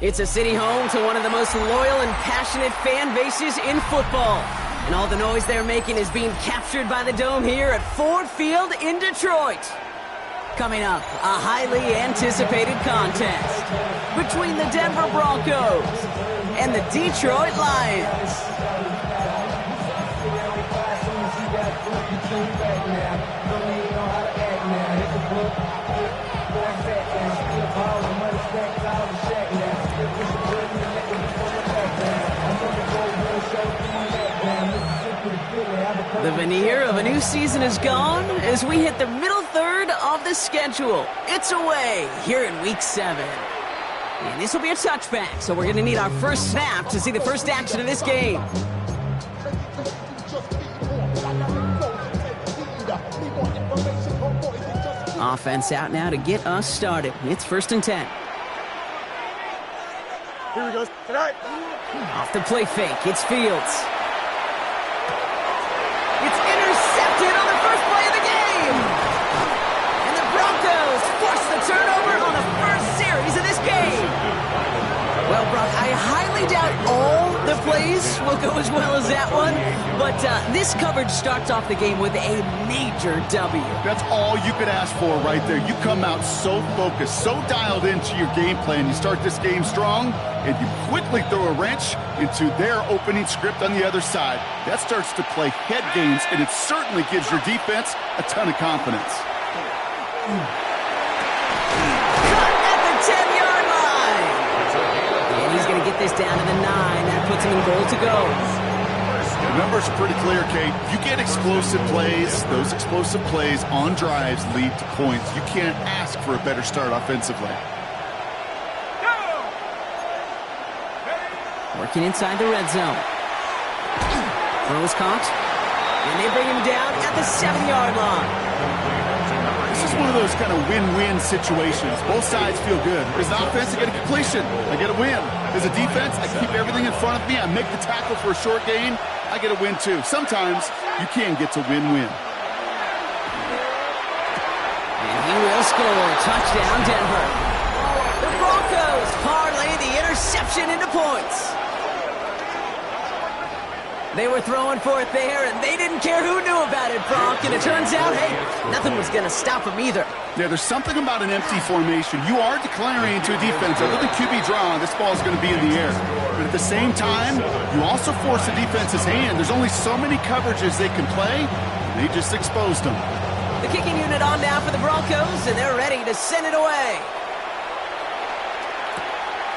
It's a city home to one of the most loyal and passionate fan bases in football. And all the noise they're making is being captured by the Dome here at Ford Field in Detroit. Coming up, a highly anticipated contest between the Denver Broncos and the Detroit Lions. The veneer of a new season is gone as we hit the middle third of the schedule. It's away here in Week 7. And this will be a touchback, so we're going to need our first snap to see the first action of this game. Offense out now to get us started. It's 1st and 10. Here we go. Tonight. Off the play fake, it's Fields. It's intercepted on the first play of the game. And the Broncos force the turnover on the first series of this game. Well, Brock, I highly doubt all the plays will go as well as that one. But this coverage starts off the game with a major W. That's all you could ask for right there. You come out so focused, so dialed into your game plan. You start this game strong, and you quickly throw a wrench into their opening script on the other side. That starts to play head games, and it certainly gives your defense a ton of confidence. Cut at the 10-yard line. And he's going to get this down to the 9. That puts him in goal to go. The numbers are pretty clear, Kate. You get explosive plays. Those explosive plays on drives lead to points. You can't ask for a better start offensively. Working inside the red zone. Throws caught. And they bring him down at the 7-yard line. This is one of those kind of win-win situations. Both sides feel good. As an offense, I get a completion. I get a win. As a defense, I keep everything in front of me. I make the tackle for a short gain. I get a win, too. Sometimes you can get to win-win. And he will score. Touchdown, Denver. The Broncos parlay the interception into points. They were throwing for it there, and they didn't care who knew about it, Brock. And it turns out, hey, nothing was going to stop them either. Yeah, there's something about an empty formation. You are declaring to a defense, other than QB draw, this ball is going to be in the air. But at the same time, you also force the defense's hand. There's only so many coverages they can play, and they just exposed them. The kicking unit on now for the Broncos, and they're ready to send it away.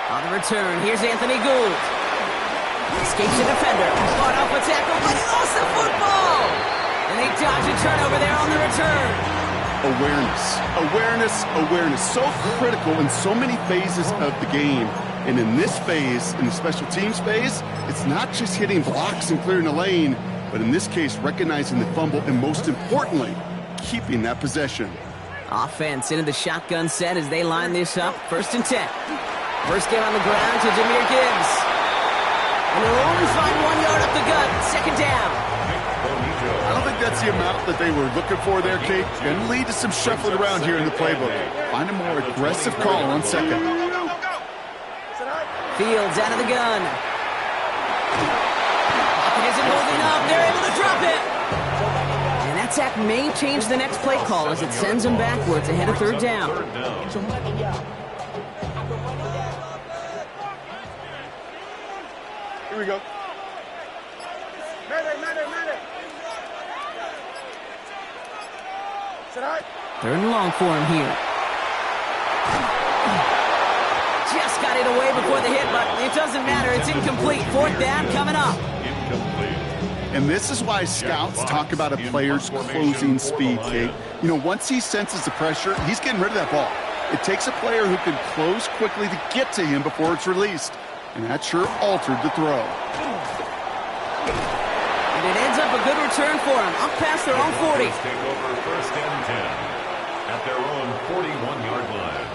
On the return, here's Anthony Gould. Escapes the defender. Caught off a tackle, but he lost the football. And they dodge a turnover there on the return. Awareness. So critical in so many phases of the game. And in this phase, in the special teams phase, it's not just hitting blocks and clearing the lane, but in this case, recognizing the fumble and most importantly, keeping that possession. Offense into the shotgun set as they line this up. 1st and 10. First get on the ground to Jahmyr Gibbs. And they'll only find 1 yard up the gut. 2nd down. I don't think that's the amount that they were looking for there, Kate. Going to lead to some shuffling around here in the playbook. Find a more aggressive call on 2nd. Fields out of the gun. Pocket isn't holding up. They're able to drop it. And that sack may change the next play call as it sends them backwards ahead of 3rd down. Here we go. Tonight. 3rd and long for him here. Just got it away before the hit, but it doesn't matter. It's incomplete. 4th down coming up. And this is why scouts talk about a player's closing speed, Kate. You know, once he senses the pressure, he's getting rid of that ball. It takes a player who can close quickly to get to him before it's released. And that sure altered the throw. And it ends up a good return for him. Up past their own 40. Take over 1st and 10 at their own 41-yard line.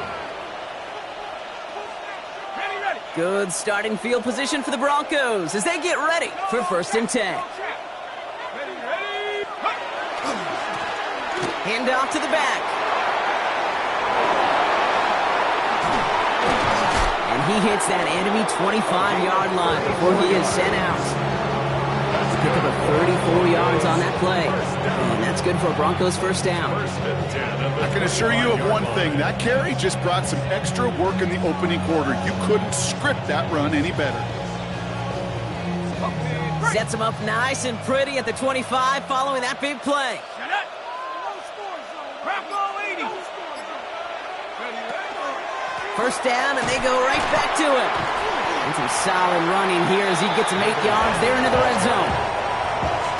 Good starting field position for the Broncos as they get ready for 1st and 10. Hand off to the back. he hits that enemy 25-yard line before he is sent out. Pick up a 34 yards on that play. And that's good for a Broncos first down. I can assure you of one thing. That carry just brought some extra work in the opening quarter. You couldn't script that run any better. Sets him up nice and pretty at the 25 following that big play. First down, and they go right back to it. And some solid running here as he gets him 8 yards there into the red zone.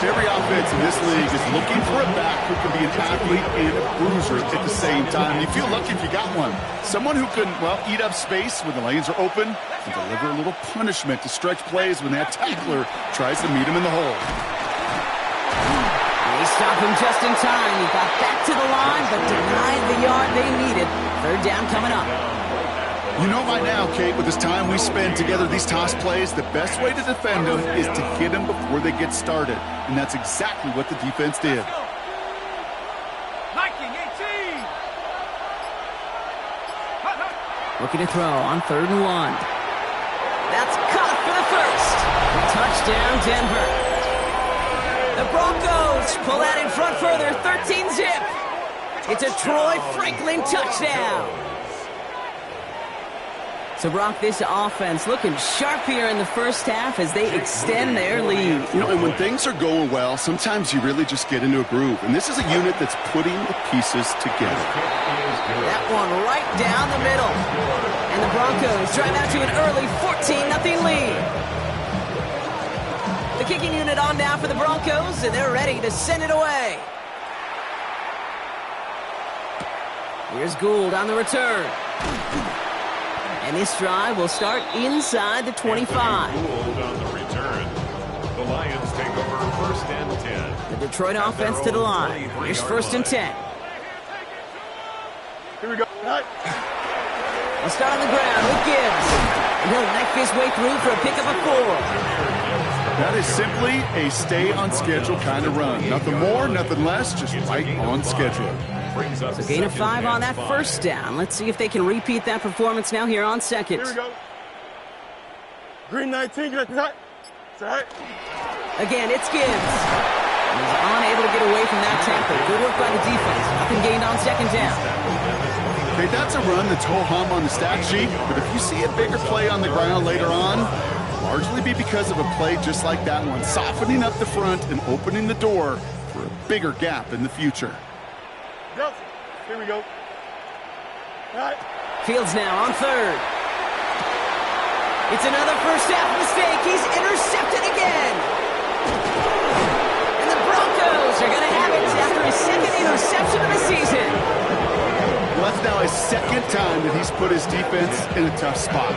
Every offense in this league is looking for a back who can be an athlete and a bruiser at the same time. You feel lucky if you got one. Someone who can, well, eat up space when the lanes are open and deliver a little punishment to stretch plays when that tackler tries to meet him in the hole. They stop him just in time. He got back to the line, but denied the yard they needed. Third down coming up. You know by now, Kate, with this time we spend together these toss plays, the best way to defend them is to hit them before they get started. And that's exactly what the defense did. Looking to throw on 3rd and 1. That's caught for the first. Touchdown, Denver. The Broncos pull out in front further, 13-zip. It's a Troy Franklin touchdown. So, Brock, this offense looking sharp here in the first half as they extend their lead. You know, and when things are going well, sometimes you really just get into a groove. And this is a unit that's putting the pieces together. That one right down the middle. And the Broncos drive out to an early 14-0 lead. The kicking unit on now for the Broncos, and they're ready to send it away. Here's Gould on the return. And this drive will start inside the 25. Gould on the return. The Lions take over 1st and 10. The Detroit offense to the line. Here's 1st and 10. Here we go. They'll start on the ground with Gibbs. And he'll knife his way through for a pickup of 4. That is simply a stay-on-schedule kind of run. Nothing more, nothing less, just right on schedule. So gain of 5 on that first down. Let's see if they can repeat that performance now here on 2nd. Here we go. Green 19, get that. Right. Again, it's Gibbs. He's unable to get away from that tackle. Good work by the defense. Nothing gained on 2nd down. Okay, that's a run that's ho-hum on the stat sheet, but if you see a bigger play on the ground later on, largely be because of a play just like that one, softening up the front and opening the door for a bigger gap in the future. Go. Here we go. Right. Fields now on 3rd. It's another first half mistake. He's intercepted again. And the Broncos are going to have it after his 2nd interception of the season. Well, that's now his 2nd time that he's put his defense in a tough spot.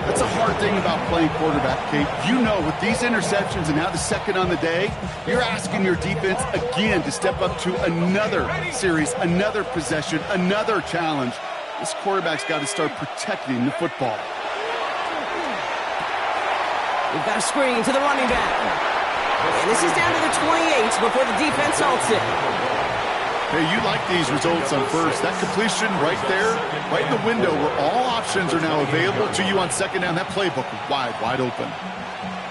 That's a hard thing about playing quarterback, Kate. You know, with these interceptions and now the 2nd on the day, you're asking your defense again to step up to another series, another possession, another challenge. This quarterback's got to start protecting the football. We've got a screen to the running back. And this is down to the 28 before the defense halts it. Hey, you like these results on 1st. That completion right there, right in the window where all options are now available to you on 2nd down. That playbook wide open.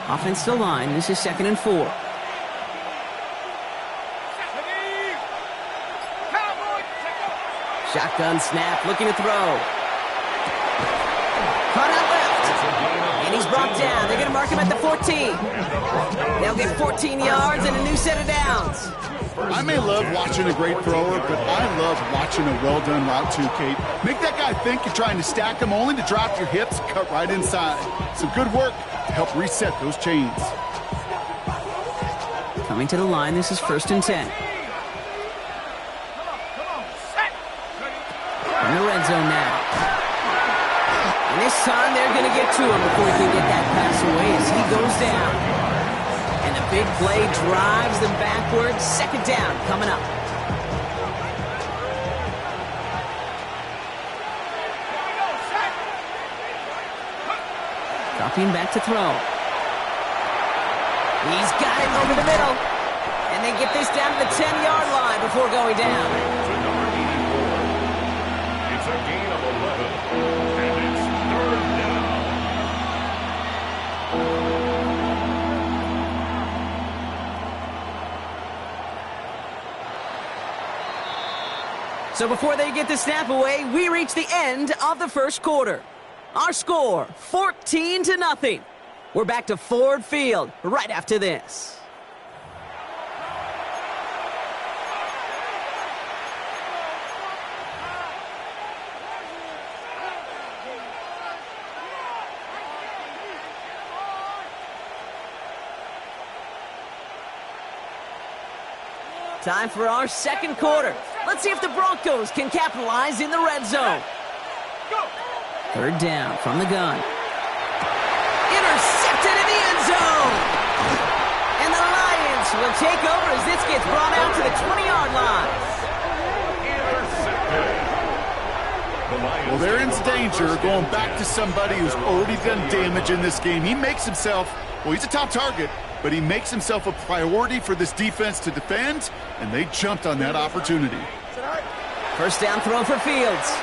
Offense to line. This is 2nd and 4. Shotgun snap, looking to throw. Caught out left. And he's brought down. They're going to mark him at the 14. They'll get 14 yards and a new set of downs. I may love watching a great thrower, but I love watching a well-done route too, Kate. Make that guy think you're trying to stack him only to drop your hips, cut right inside. Some good work to help reset those chains. Coming to the line, this is 1st and 10. In the red zone now. And this time they're going to get to him before he can get that pass away as he goes down. And the big play drives them backwards. 2nd down coming up. Dropping back to throw. He's got it over the middle. And they get this down to the 10-yard line before going down. It's a gain of 11. And it's 3rd down. So before they get the snap away, we reach the end of the first quarter. Our score, 14-0. We're back to Ford Field right after this. Time for our second quarter. Let's see if the Broncos can capitalize in the red zone. Third down from the gun. Intercepted in the end zone. And the Lions will take over as this gets brought out to the 20-yard line. Well, they're in danger, going back to somebody who's already done damage in this game. He makes himself, well, he's a top target, but he makes himself a priority for this defense to defend, and they jumped on that opportunity. First down throw for Fields.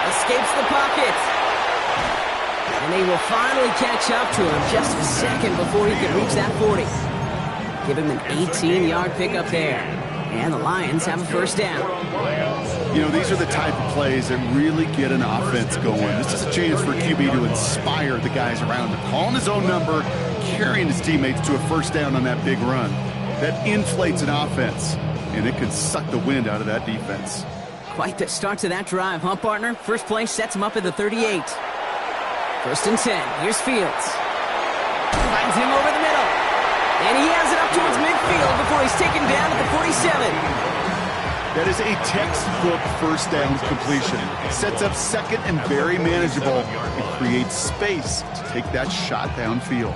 Escapes the pocket. And they will finally catch up to him just a second before he can reach that 40. Give him an 18-yard pickup there. And the Lions have a first down. You know, these are the type of plays that really get an offense going. This is a chance for QB to inspire the guys around him. Calling his own number, carrying his teammates to a first down on that big run. That inflates an offense, and it can suck the wind out of that defense. Quite the start to that drive, huh, partner? First play sets him up at the 38. First and 10. Here's Fields. Finds him over the middle. And he has it up towards midfield before he's taken down at the 47. That is a textbook first down completion. It sets up second and very manageable. It creates space to take that shot downfield.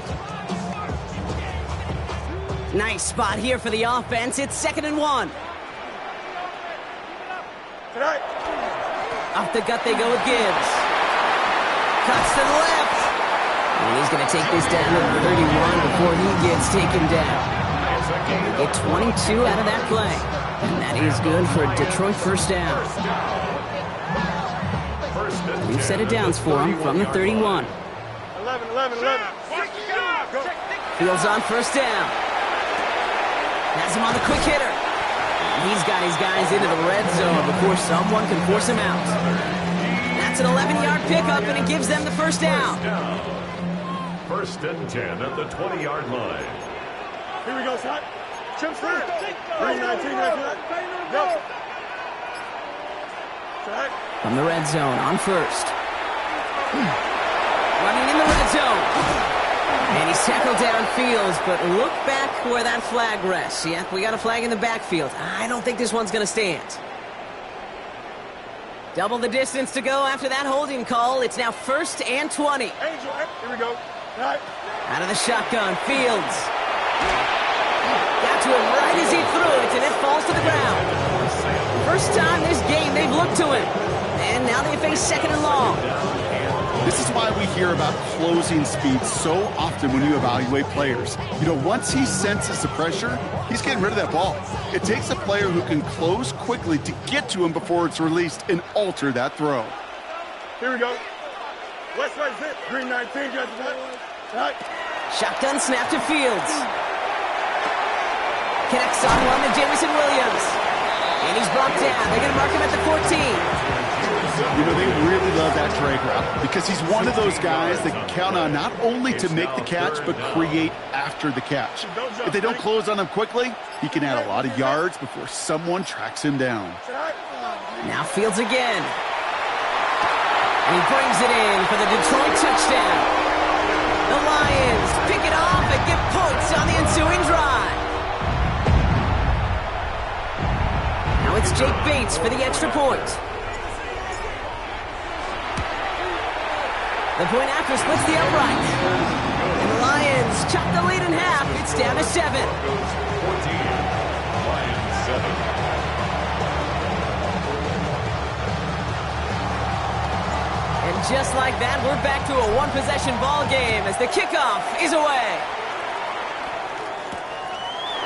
Nice spot here for the offense. It's 2nd and 1. Off the gut they go with Gibbs. Cuts to the left. And he's going to take this down to the 31 before he gets taken down. Get 22 out of that play. And that is good for a Detroit first down. We've set it downs for him from the 31. 11. Fields on first down. Has him on the quick hitter. He's got his guys into the red zone before someone can force him out. That's an 11-yard pickup, and it gives them the first down. First and 10 at the 20-yard line. Here we go, Scott. Chip first. 319 right to that. Go. From the red zone on first. Running in the red zone. And he's tackled downfield, but look back where that flag rests. Yeah, we got a flag in the backfield. I don't think this one's going to stand. Double the distance to go after that holding call. It's now 1st and 20. Angel, here we go. Right. Out of the shotgun, Fields. Got to him right as he threw it, and it falls to the ground. First time this game they've looked to him. And now they face 2nd and long. This is why we hear about closing speed so often when you evaluate players. You know, once he senses the pressure, he's getting rid of that ball. It takes a player who can close quickly to get to him before it's released and alter that throw. Here we go. West side zip. Green 19, got that. Right. Shotgun snap to Fields. Connects on one to Jameson Williams. And he's brought down. They're going to mark him at the 14. You know, they really love that drag route because he's one of those guys that can count on not only to make the catch, but create after the catch. If they don't close on him quickly, he can add a lot of yards before someone tracks him down. Now Fields again. And he brings it in for the Detroit touchdown. The Lions pick it off and get points on the ensuing drive. Now it's Jake Bates for the extra point. The point after splits the upright. And the Lions chop the lead in half. It's down to 7. 14. Lions 7. And just like that, we're back to a one-possession ball game as the kickoff is away.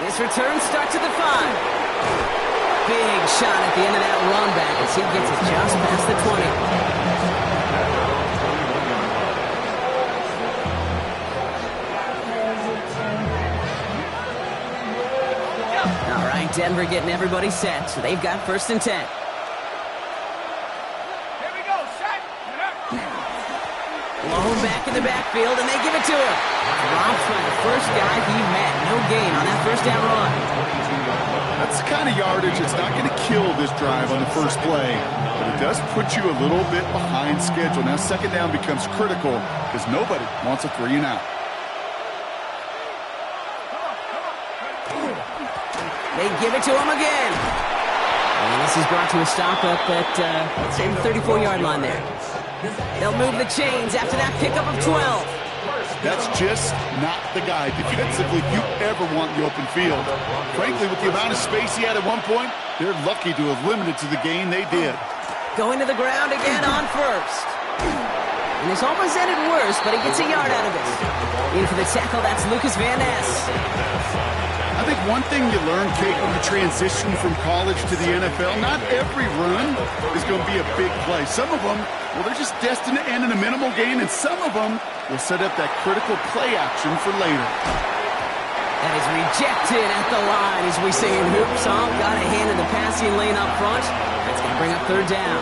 This return starts at the 5. Big shot at the end of that run back as he gets it just past the 20. Denver getting everybody set. So they've got 1st and 10. back in the backfield, and they give it to him. Dropped by the first guy he met. No gain on that first down run. That's the kind of yardage that's not going to kill this drive on the first play, but it does put you a little bit behind schedule. Now second down becomes critical because nobody wants a 3-and-out. They give it to him again. And this is brought to a stop up at, let's say, the 34-yard line there. They'll move the chains after that pickup of 12. That's just not the guy defensively you ever want in the open field. Frankly, with the amount of space he had at one point, they're lucky to have limited to the gain they did. Going to the ground again on first. And this almost ended worse, but he gets a yard out of it. In for the tackle, that's Lucas Van Ness. I think one thing you learn, Kate, when you transition from college to the NFL, not every run is going to be a big play. Some of them, well, they're just destined to end in a minimal gain, and some of them will set up that critical play action for later. That is rejected at the line, as we say in hoops. Got a hand in the passing lane up front. That's going to bring up third down.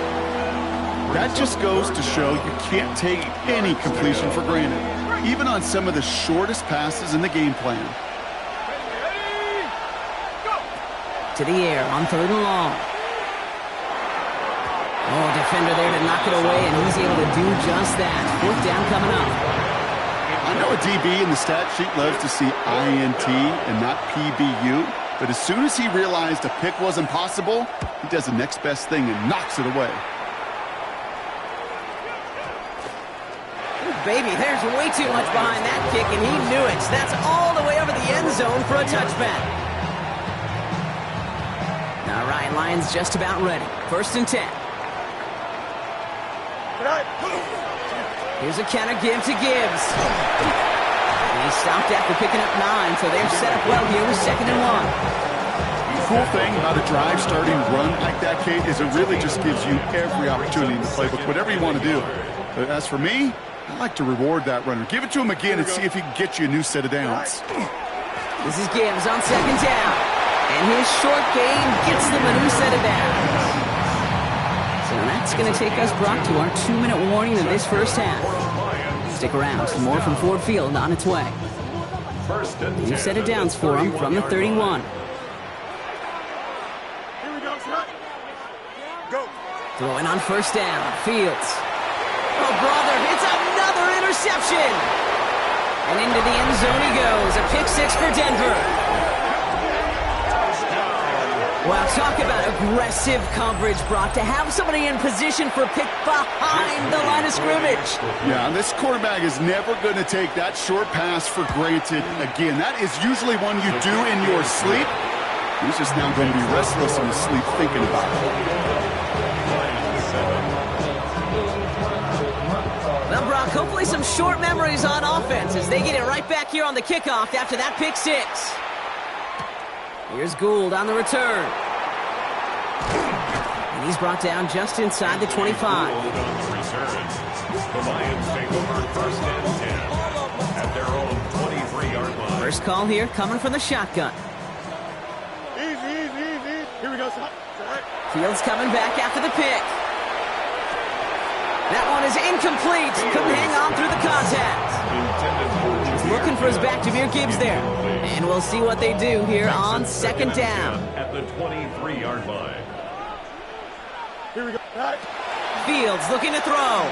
That just goes to show you can't take any completion for granted, even on some of the shortest passes in the game plan. To the air on third and long. Oh, defender there to knock it away, and he's able to do just that. Fourth down coming up. I know a DB in the stat sheet loves to see INT and not PBU, but as soon as he realized a pick wasn't possible, he does the next best thing and knocks it away. Ooh, baby, there's way too much behind that kick, and he knew it. That's all the way over the end zone for a touchback. All right, Lions just about ready. First and 10. Here's a counter give to Gibbs. And he stopped after picking up 9, so they're set up well here with second and 1. The cool thing about a drive starting run like that, Kate, is it really just gives you every opportunity in the playbook, whatever you want to do. But as for me, I like to reward that runner. Give it to him again and see if he can get you a new set of downs. This is Gibbs on second down. And his short game gets them a new set of downs. So that's going to take us, Brock, to our 2-minute warning of this first half. Stick around. Some more from Ford Field on its way. New set of downs for him from the 31. Here we go, son. Go. Throwing on first down. Fields. Oh, brother, it's another interception. And into the end zone he goes. A pick 6 for Denver. Well, talk about aggressive coverage, Brock, to have somebody in position for a pick behind the line of scrimmage. Yeah, this quarterback is never going to take that short pass for granted again. That is usually one you do in your sleep. He's just now going to be restless in his sleep thinking about it. Well, Brock, hopefully some short memories on offense as they get it right back here on the kickoff after that pick 6. Here's Gould on the return. And he's brought down just inside the 25. The Lions take over first and 10 at their own 23-yard line. First call here coming from the shotgun. Easy. Here we go, son. Fields coming back after the pick. That one is incomplete. Couldn't hang on through the contact. He's looking for his back, Jahmyr Gibbs there. And we'll see what they do here on second down. At the 23-yard line. Here we go. Fields looking to throw.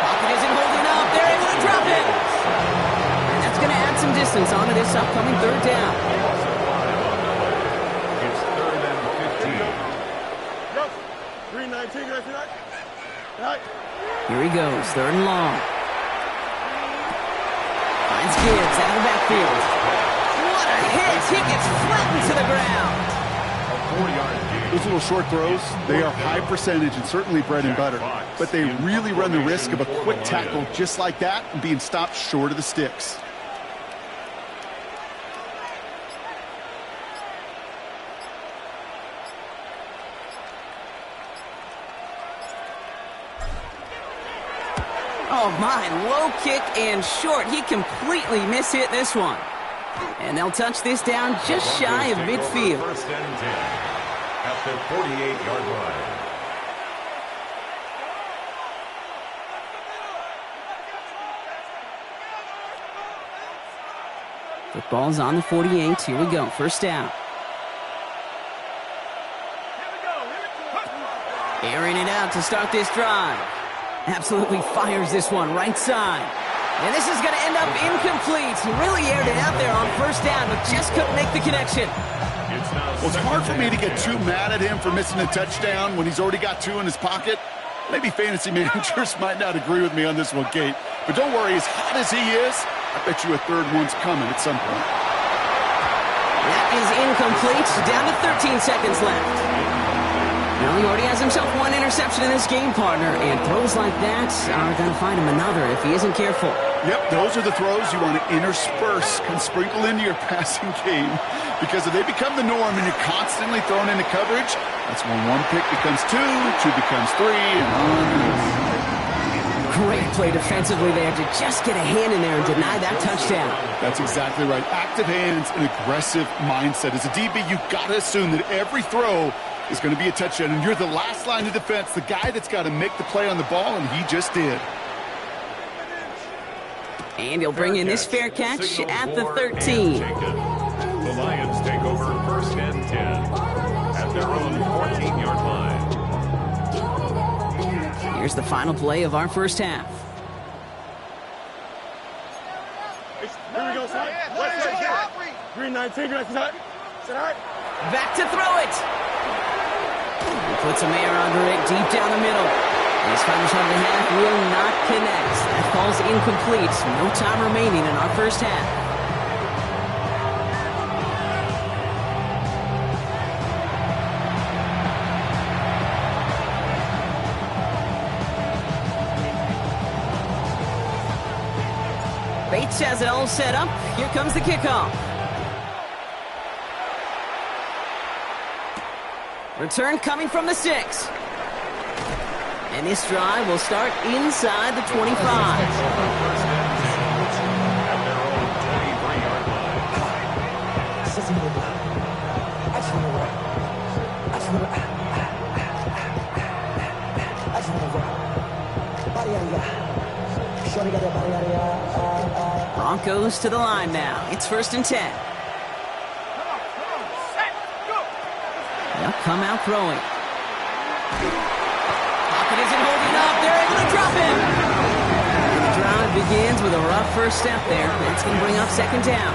Pocket isn't holding up. They're able to drop it. And that's going to add some distance onto this upcoming third down. It's third and 15. Go. 3-19. Right. Here he goes, third and long. Finds Gibbs out of the backfield. What a hit! He gets flattened to the ground. Those little short throws, they are high percentage and certainly bread and butter. But they really run the risk of a quick tackle just like that and being stopped short of the sticks. Oh my, low kick and short. He completely mishit this one. And they'll touch this down just shy of midfield. First and 10 at the 48-yard line. Football's on the 48. Here we go. First down. Airing it out to start this drive. Absolutely fires this one right side. And this is going to end up incomplete. He really aired it out there on first down, but just couldn't make the connection. Well, it's hard for me to get too mad at him for missing a touchdown when he's already got two in his pocket. Maybe fantasy managers might not agree with me on this one, Kate. But don't worry, as hot as he is, I bet you a third one's coming at some point. That is incomplete. Down to 13 seconds left. Well, he already has himself one interception in this game, partner, and throws like that are going to find him another if he isn't careful. Yep, those are the throws you want to intersperse and sprinkle into your passing game, because if they become the norm and you're constantly thrown into coverage, that's when one pick becomes two becomes three, and on. Great play defensively there to just get a hand in there and deny that touchdown. That's exactly right. Active hands and aggressive mindset. As a DB, you've got to assume that every throw is going to be a touchdown, and you're the last line of defense, the guy that's got to make the play on the ball, and he just did. And he'll bring in this fair catch at the 13. The Lions take over first and 10 at their own 14-yard line. Here's the final play of our first half. Here we go, son. Green 19, green 19. Back to throw it. He puts some air under it deep down the middle. His final shot of the half will not connect. That falls incomplete. No time remaining in our first half. Bates has it all set up. Here comes the kickoff. Return coming from the 6. And this drive will start inside the 25. Broncos to the line now. It's first and 10. They'll come out throwing. Pocket isn't holding up. They're able to drop him. And the drive begins with a rough first step there. That's going to bring up second down.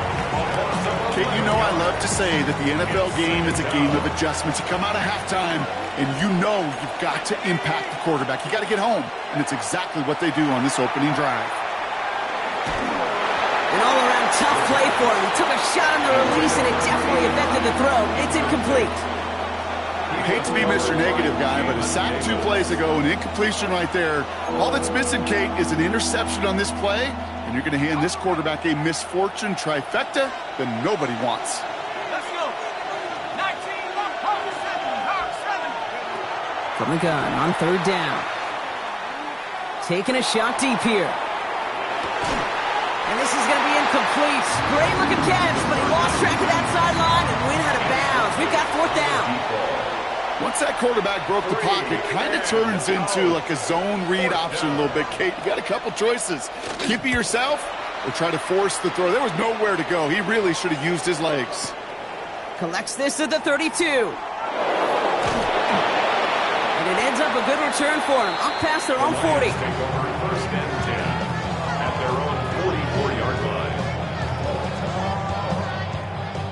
Kate, you know I love to say that the NFL game is a game of adjustments. You come out of halftime, and you know you've got to impact the quarterback. You got to get home, and it's exactly what they do on this opening drive. An all-around tough play for him. He took a shot on the release, and it definitely affected the throw. It's incomplete. I hate to be Mr. Negative guy, but a sack 2 plays ago, an incompletion right there. All that's missing, Kate, is an interception on this play, and you're going to hand this quarterback a misfortune trifecta that nobody wants. Let's go. 19, From the gun on third down. Taking a shot deep here. And this is going to be incomplete. Great looking catch, but he lost track of that sideline and went out of bounds. We've got fourth down. Once that quarterback broke the pocket, kind of turns into like a zone read option a little bit, Kate. You got a couple choices. Keep it yourself or try to force the throw. There was nowhere to go. He really should have used his legs. Collects this at the 32. And it ends up a good return for him. Up past their own 40. Take over first and 10 at their own 44-yard line.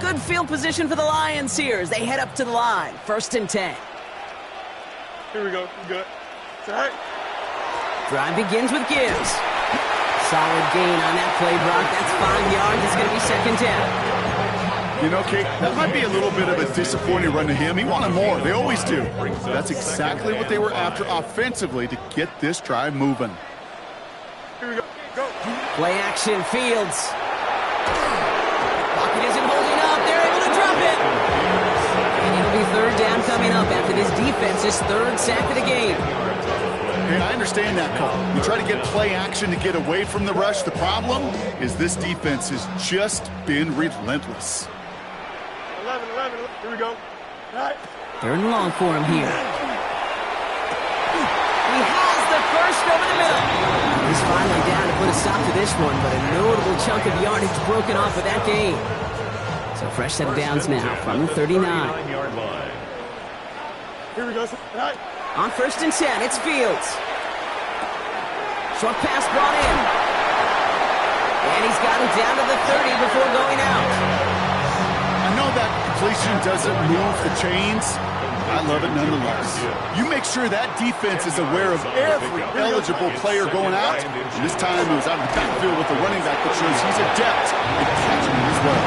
Good field position for the Lions here as they head up to the line. First and 10. Here we go. We good. Set. Drive begins with Gibbs. Solid gain on that play, Brock. That's 5 yards. It's going to be second down. You know, Kate, that might be a little bit of a disappointing run to him. He wanted more. They always do. That's exactly what they were after offensively to get this drive moving. Here we go. Go. Play action, Fields. Pocket isn't holding up. They're able to drop it. And it'll be third down coming up after this defense's third sack of the game. Hey, I understand that call. You try to get play action to get away from the rush. The problem is this defense has just been relentless. 11. Here we go. All right. Third and long for him here. He has the first over the middle. He's finally down to put a stop to this one, but a notable chunk of yardage broken off with that gain. So fresh set of downs now from the 39. Here we go. Right. On 1st and 10, it's Fields. Short pass brought in. And he's got him down to the 30 before going out. I know that completion doesn't move the chains. I love it nonetheless. You make sure that defense is aware of every eligible player going out. And this time it was out of the backfield with the running back that shows he's adept at catching it as well.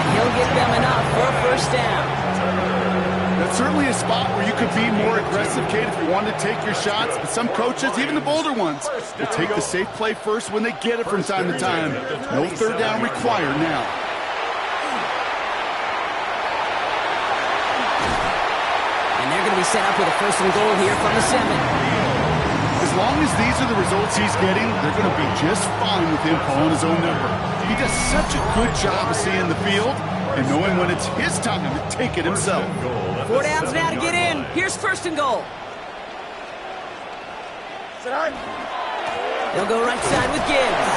And he'll get them enough for a first down. That's certainly a spot where you could be more aggressive, Kate, if you wanted to take your shots. But some coaches, even the bolder ones, will take the safe play first when they get it from time to time. No third down required now. And they're going to be set up with a 1st and goal here from the 7. As long as these are the results he's getting, they're going to be just fine with him calling his own number. He does such a good job of seeing the field and knowing when it's his time to take it himself. 4 downs now to get in. Here's 1st and goal. They'll go right side with Gibbs.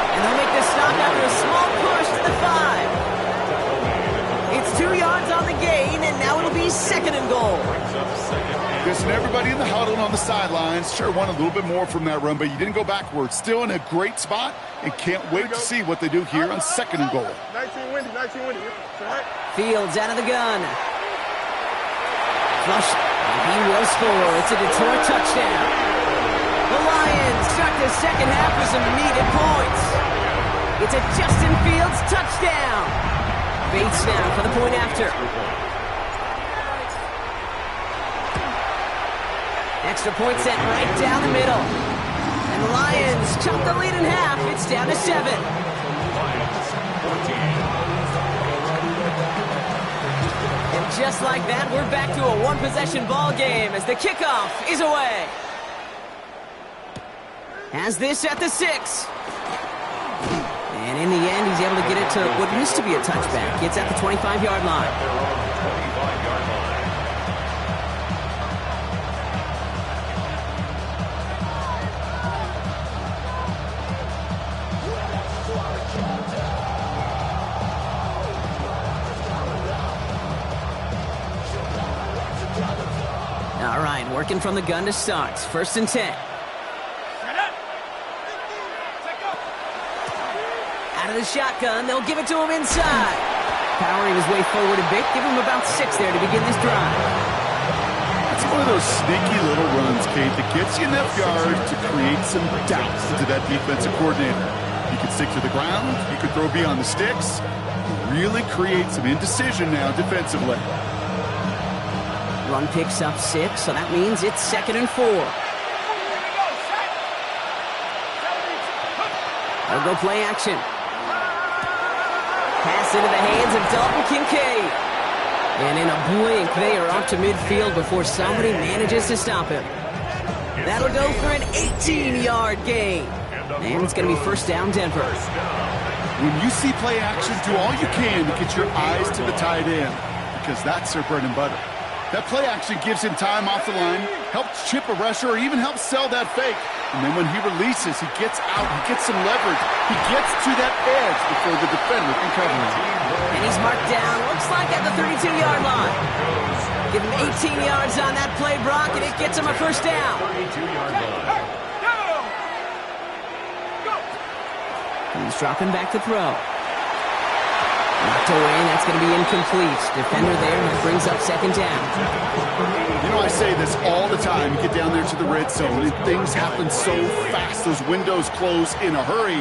And they'll make the stop after a small push to the 5. It's 2 yards on the gain, and now it'll be 2nd and goal. Listen, everybody in the huddle and on the sidelines sure want a little bit more from that run, but you didn't go backwards. Still in a great spot, and can't wait to see what they do here on 2nd and goal. 19 windy. Fields out of the gun. Flush, and he will score. It's a Detroit touchdown. The Lions start the second half with some needed points. It's a Justin Fields touchdown. Bates now for the point after. Extra point set right down the middle. And the Lions chop the lead in half. It's down to 7. And just like that, we're back to a one-possession ball game as the kickoff is away. Has this at the 6. And in the end, he's able to get it to what used to be a touchback. It's at the 25-yard line. All right, working from the gun to start. 1st and 10. Out of the shotgun, they'll give it to him inside. Powering his way forward a bit, give him about 6 there to begin this drive. It's one of those sneaky little runs, Kate, that gets you enough yards to create some doubt into that defensive coordinator. You can stick to the ground, you can throw beyond the sticks, really create some indecision now defensively. Run picks up 6, so that means it's 2nd and 4. They'll go play action. Pass into the hands of Dalton Kincaid. And in a blink, they are up to midfield before somebody manages to stop him. That'll go for an 18-yard gain. And it's going to be 1st down, Denver. When you see play action, do all you can to get your eyes to the tight end, because that's their bread and butter. That play action gives him time off the line, helps chip a rusher, or even helps sell that fake. And then when he releases, he gets out, he gets some leverage. He gets to that edge before the defender can cover him. And he's marked down, looks like at the 32-yard line. Give him 18 yards on that play, Brock, and it gets him a 1st down. He's dropping back to throw. Knocked away, and that's going to be incomplete. Defender there, and that brings up 2nd down. You know, I say this all the time. You get down there to the red zone, and things happen so fast. Those windows close in a hurry.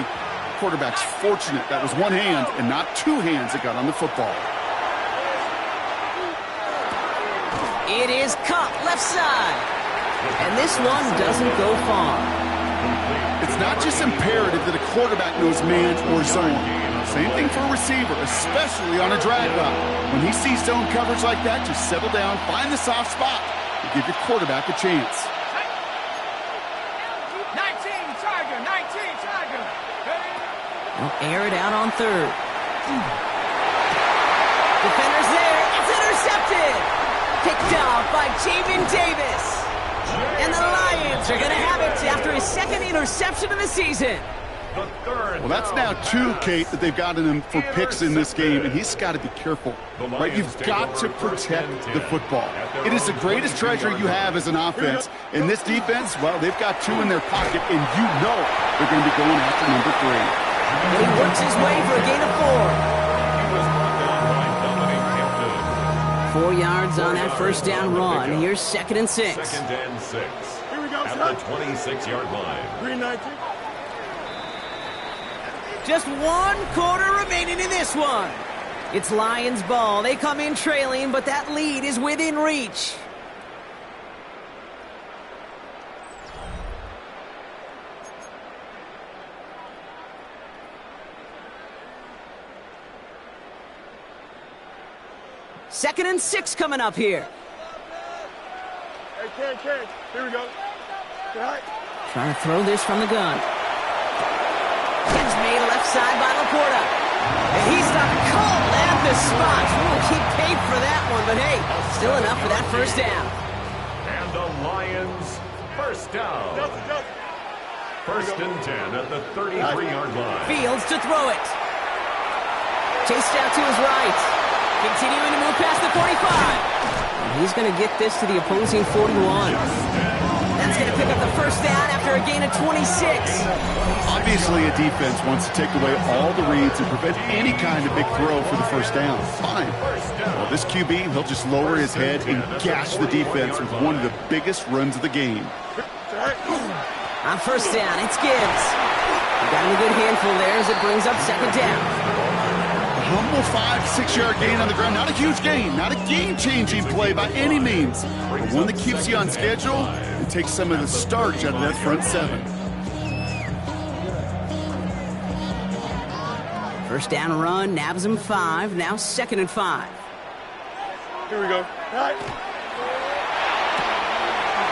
Quarterback's fortunate that was one hand and not 2 hands that got on the football. It is Kupp, left side. And this one doesn't go far. It's not just imperative that a quarterback knows man or zone. Same thing for a receiver, especially on a drag route. When he sees zone coverage like that, just settle down, find the soft spot, and give your quarterback a chance. 19 Tiger. They'll air it out on 3rd. Defender's there. It's intercepted. Picked off by Jamin Davis. And the Lions are going to have it after his second interception of the season. Well, that's now 2, Kate, that they've gotten him for picks in this game, and he's got to be careful, right? You've got to protect the football. It is the greatest treasure you have as an offense. In this defense, well, they've got 2 in their pocket, and you know they're going to be going after number 3. And he works his way for a gain of 4. 4 yards on that first down run. Here's 2nd and 6. 2nd and 6. Here we go, At the 26-yard line. Green 19. Just 1 quarter remaining in this one. It's Lions ball. They come in trailing, but that lead is within reach. Second and 6 coming up here. Hey, Ken. Here we go. Right. Trying to throw this from the gun. Catch made left side by Laporta. And he's not called at the spot. We'll keep paid for that one, but hey, still enough for that first down. And the Lions first down. First and 10 at the 33-yard line. Fields to throw it. Chased out to his right. Continuing to move past the 45. And he's going to get this to the opposing 41. That's going to pick up the first down after a gain of 26. Obviously, a defense wants to take away all the reads and prevent any kind of big throw for the first down. Fine. Well, this QB, he'll just lower his head and gash the defense with one of the biggest runs of the game. On first down, it's Gibbs. He got him a good handful there as it brings up 2nd down. A humble 5-6 yard gain on the ground. Not a huge gain, not a game-changing play by any means, but one that keeps you on schedule and takes some of the starch out of that front 7. First down run, nabs him 5, now 2nd and 5. Here we go. Right.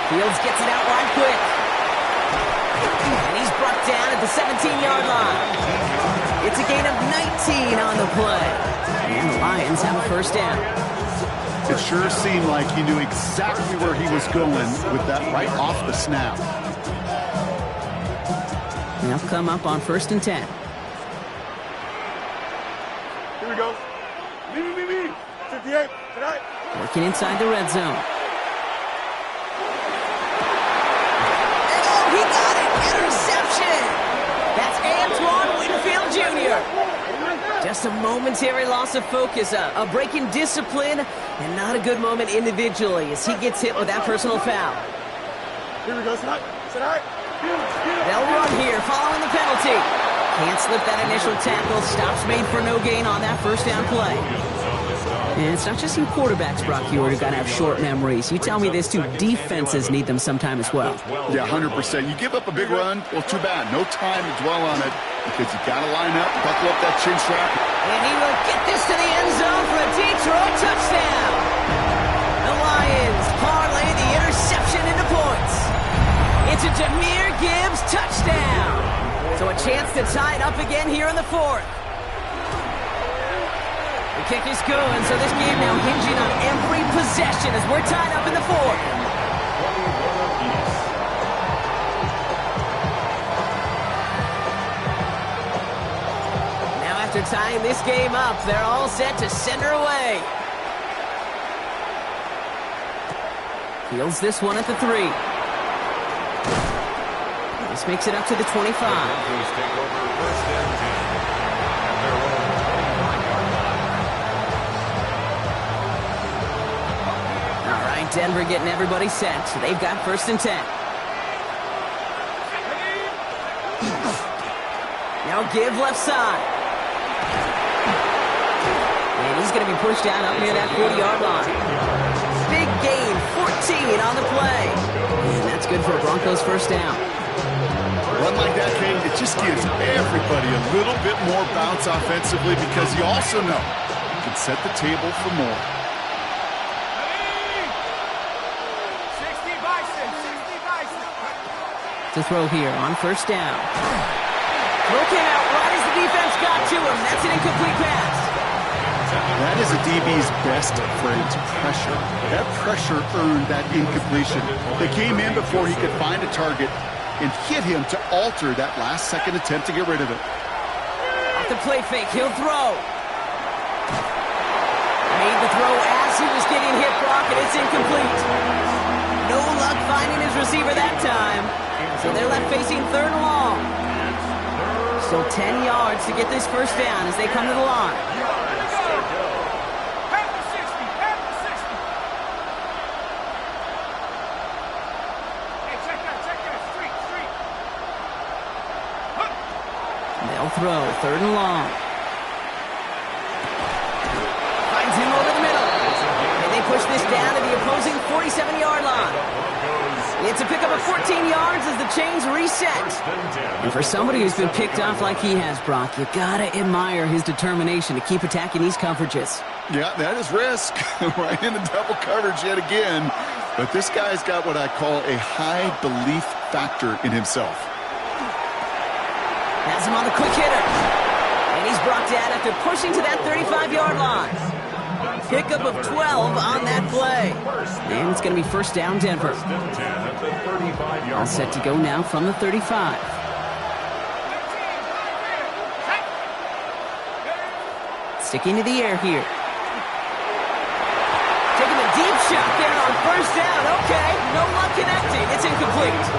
Fields gets it out wide quick. And he's brought down at the 17-yard line. It's a gain of 19 on the play. And the Lions have a first down. It sure seemed like he knew exactly where he was going with that right off the snap. They'll come up on 1st and 10. Here we go. Me. 58. Tonight. Working inside the red zone. Oh, he got it! Interception! That's Antoine Winfield Jr. Just a momentary loss of focus, a break in discipline, and not a good moment individually as he gets hit with that personal foul. Here we go. Tonight. They'll run here following the penalty. Can't slip that initial tackle. Stops made for no gain on that first down play. And it's not just you quarterbacks, Brock Huard, who got to have short memories. You tell me this too, defenses need them sometime as well. Yeah, 100%. You give up a big run, well, too bad. No time to dwell on it because you got to line up, buckle up that chin strap. And he will get this to the end zone for a Detroit touchdown. The Lions parlay the interception into points. It's a Jahmyr Gibbs touchdown. So a chance to tie it up again here in the 4th. The kick is good, so this game now hinging on every possession as we're tied up in the 4th. Now after tying this game up, they're all set to send her away. Fields this one at the 3. This makes it up to the 25. Denver getting everybody set. So they've got 1st and 10. Now give left side. And he's going to be pushed out up near that 40-yard line. Big gain, 14 on the play. And that's good for a Broncos first down. Run like that, Kane, it just gives everybody a little bit more bounce offensively because you also know you can set the table for more. To throw here on first down. Throw came out right as the defense got to him. That's an incomplete pass. That is a DB's best friend, pressure. That pressure earned that incompletion. They came in before he could find a target and hit him to alter that last-second attempt to get rid of it. Off the play fake, he'll throw. Made the throw as he was getting hit, Brock, and it's incomplete. No luck finding his receiver that time. So they're left facing 3rd and long. So 10 yards to get this first down as they come to the line. They'll throw 3rd and long. Finds him over the middle. And they push this down to the opposing 47-yard line. It's a pickup of 14 yards as the chains reset. And for somebody who's been picked off like he has, Brock, you gotta admire his determination to keep attacking these coverages. Yeah, that is risk. Right in the double coverage yet again. But this guy's got what I call a high belief factor in himself. Has him on the quick hitter. And he's brought down after pushing to that 35-yard line. Pickup of 12 on that play. And it's going to be first down, Denver. All set to go now from the 35. Sticking to the air here. Taking a deep shot there on first down. Okay, no luck connecting. It's incomplete.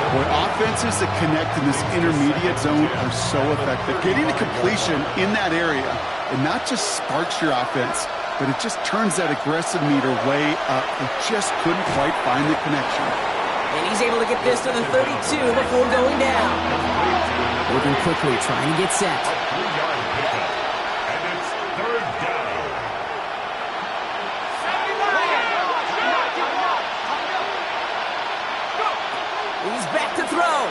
Boy, offenses that connect in this intermediate zone are so effective. Getting a completion in that area, it not just sparks your offense, but it just turns that aggressive meter way up. They just couldn't quite find the connection. And he's able to get this to the 32 before going down. Moving quickly, trying to get set. And it's 3rd down. He's back to throw.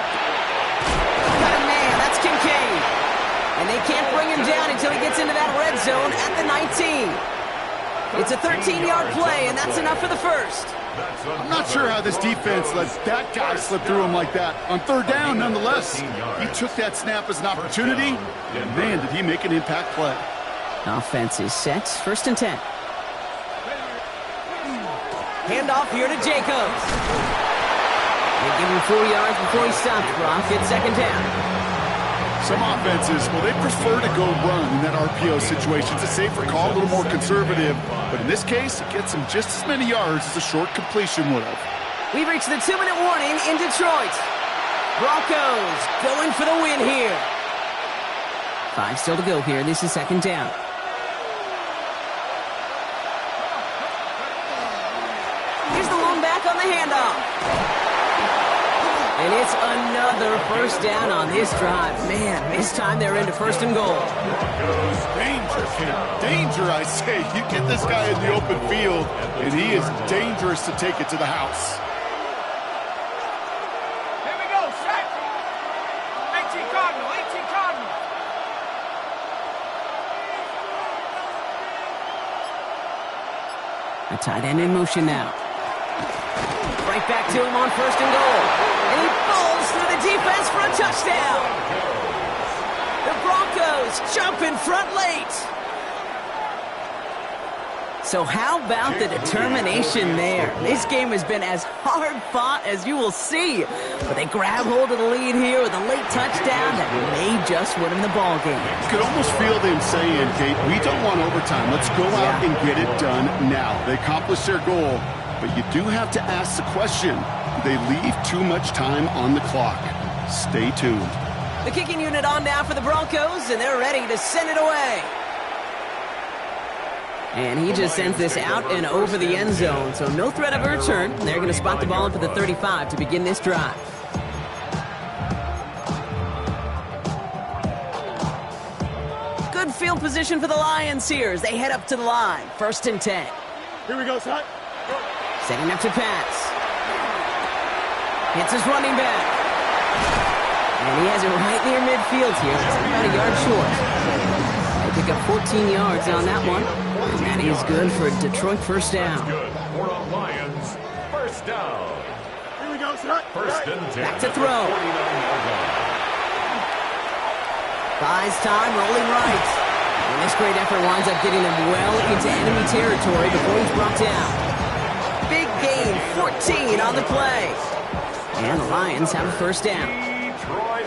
Got a man, that's Kincaid. And they can't bring him down until he gets into that red zone at the 19. It's a 13-yard play, and that's enough for the first. I'm not sure how this defense lets that guy slip through him like that. On 3rd down, nonetheless, he took that snap as an opportunity, and man, did he make an impact play. Offense is set, 1st and 10. Handoff here to Jacobs. They give him 4 yards before he stops, Brock. It's 2nd down. Some offenses, well, they prefer to go run in that RPO situation. It's a safer call, a little more conservative. But in this case, it gets him just as many yards as a short completion would have. We've reached the 2-minute warning in Detroit. Broncos going for the win here. 5 still to go here. This is 2nd down. Here's the lone back on the handoff. And it's another first down on this drive. Man, this time they're into 1st and goal. Danger, kid. Danger, I say. You get this guy in the open field, and he is dangerous to take it to the house. Here we go, set. 18 Cardinal, 18 Cardinal. A tight end in motion now. Right back to him on 1st and goal. And he falls through the defense for a touchdown. The Broncos jump in front late. So how about the determination there? This game has been as hard fought as you will see. But they grab hold of the lead here with a late touchdown that may just win them the ball game. You could almost feel them saying, Kate, we don't want overtime. Let's go out and get it done now. They accomplished their goal. But you do have to ask the question, do they leave too much time on the clock? Stay tuned. The kicking unit on now for the Broncos, and they're ready to send it away. And he just sends this out and over the end zone, so no threat of a return. They're going to spot the ball up at the 35 to begin this drive. Good field position for the Lions here as they head up to the line. 1st and 10. Here we go, son. Setting up to pass. Hits his running back. And he has it right near midfield here. It's about a yard short. They pick up 14 yards on that one. And that is good for a Detroit first down. Good for the Lions. First down. Here we go, son. 1st and 10. Back to throw. Buys time, rolling right. And this great effort winds up getting him well into enemy territory before he's brought down. Big gain, 14 on the play. And the Lions have a first down.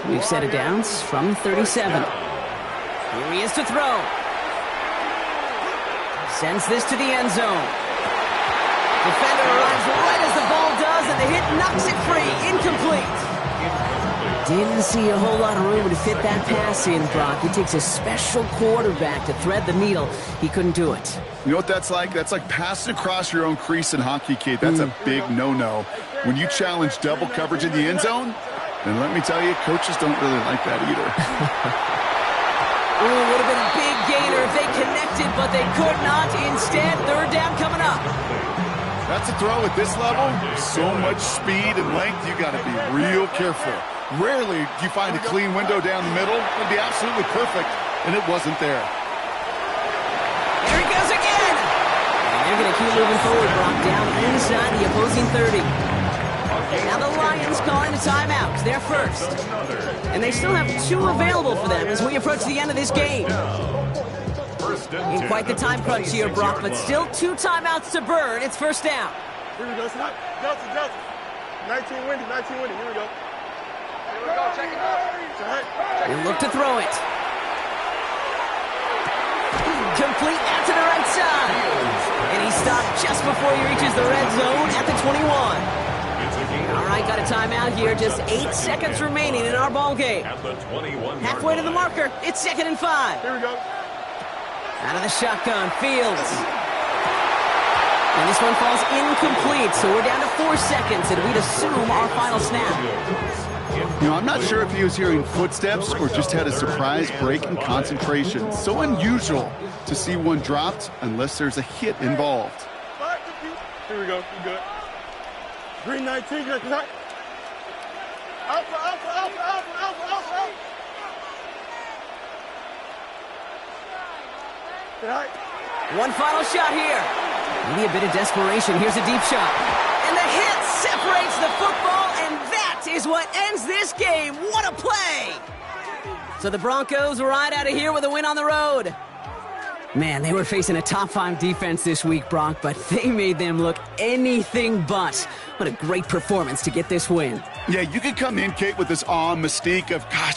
We've set it down from 37. Here he is to throw. Sends this to the end zone. Defender arrives right as the ball does, and the hit knocks it free. Incomplete. Didn't see a whole lot of room to fit that pass in, Brock. It takes a special quarterback to thread the needle. He couldn't do it. You know what that's like? That's like passing across your own crease in hockey, Kate. That's a big no-no. When you challenge double coverage in the end zone, then let me tell you, coaches don't really like that either. Ooh, would have been a big gainer if they connected, but they could not. Instead, third down coming up. That's a throw at this level. So much speed and length, you got to be real careful. Rarely do you find a clean window down the middle. It'd be absolutely perfect, and it wasn't there. There he goes again. And they're going to keep moving forward, Brock, down inside the opposing 30. Now the Lions calling a timeout. They're first. And they still have 2 available for them as we approach the end of this game. In quite the time crunch here, Brock, but still 2 timeouts to burn. It's first down. Here we go, Johnson. 19 winning. Here we go. Check it out. He'll look to throw it. Complete out to the right side. And he stopped just before he reaches the red zone at the 21. All right, got a timeout here. Just 8 seconds remaining in our ball game. Halfway to the marker. It's 2nd and 5. Here we go. Out of the shotgun, Fields. And this one falls incomplete, so we're down to 4 seconds, and we'd assume our final snap. You know, I'm not sure if he was hearing footsteps or just had a surprise break in concentration. So unusual to see one dropped unless there's a hit involved. Here we go. You good. Green 19. Alpha. One final shot here. Maybe a bit of desperation. Here's a deep shot. And the hit separates the football, and that is what ends this game. What a play! So the Broncos ride out of here with a win on the road. Man, they were facing a top 5 defense this week, Brock, but they made them look anything but. What a great performance to get this win. Yeah, you could come in, Kate, with this awe and mystique of, gosh,